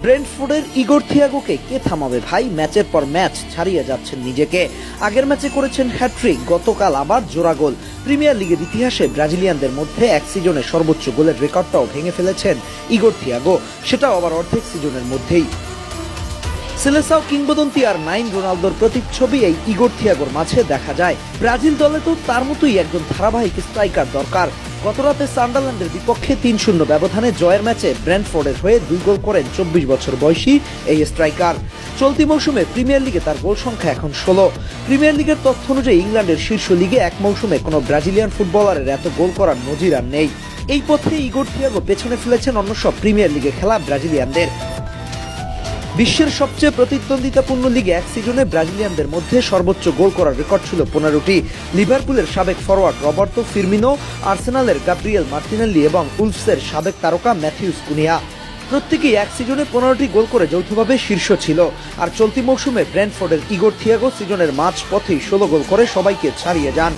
ব্রেন্টফোর্ডের ইগোর থিয়াগোকে কে থামাবে ভাই? ম্যাচের পর ম্যাচ ছাড়িয়ে যাচ্ছেন নিজেকে। আগের ম্যাচে করেছেন হ্যাট্রিক, গতকাল আবার জোড়া গোল। প্রিমিয়ার লিগের ইতিহাসে ব্রাজিলিয়ানদের মধ্যে এক সিজনে সর্বোচ্চ গোলের রেকর্ডটাও ভেঙে ফেলেছেন ইগোর থিয়াগো, সেটাও আবার অর্ধেক সিজনের মধ্যেই। সেলেসাও কিংবদন্তি আর নাইন রোনালদোর প্রতিচ্ছবি এই ইগোর থিয়াগোর মাঝে দেখা যায়। ব্রাজিল দলে তো তার মতোই একজন ধারাবাহিক স্ট্রাইকার দরকার। গতরাতে সান্ডারল্যান্ডের বিপক্ষে ৩-০ ব্যবধানে জয়ের ম্যাচে ব্রেন্টফোর্ডের হয়ে ২ গোল করেন ২৪ বছর বয়সী এই স্ট্রাইকার। চলতি মৌসুমে প্রিমিয়ার লিগে তার গোল সংখ্যা এখন ১৬। প্রিমিয়ার লিগের তথ্য অনুযায়ী ইংল্যান্ডের শীর্ষ লিগে এক মৌসুমে কোনো ব্রাজিলিয়ান ফুটবলারের এত গোল করার নজির আর নেই। এই পথে ইগোর থিয়াগো পেছনে ফেলেছেন অন্য সব প্রিমিয়ার লিগে খেলা ব্রাজিলিয়ানদের। বিশ্বের সবচেয়ে প্রতিদ্বন্দ্বিতাপূর্ণ লিগে এক সিজনে ব্রাজিলিয়ানদের মধ্যে সর্বোচ্চ গোল করার রেকর্ড ছিল ১৫টি। লিভারপুলের সাবেক ফরওয়ার্ড রবার্তো ফিরমিনো, আর্সেনালের গাব্রিয়েল মার্টিনেল্লি এবং উলফসের সাবেক তারকা ম্যাথিউস কুনিয়া প্রত্যেকেই এক সিজনে ১৫টি গোল করে যৌথভাবে শীর্ষ ছিল। আর চলতি মৌসুমে ব্রেন্টফোর্ডের ইগোর থিয়াগো সিজনের মাঝ পথেই ১৬ গোল করে সবাইকে ছাড়িয়ে যান।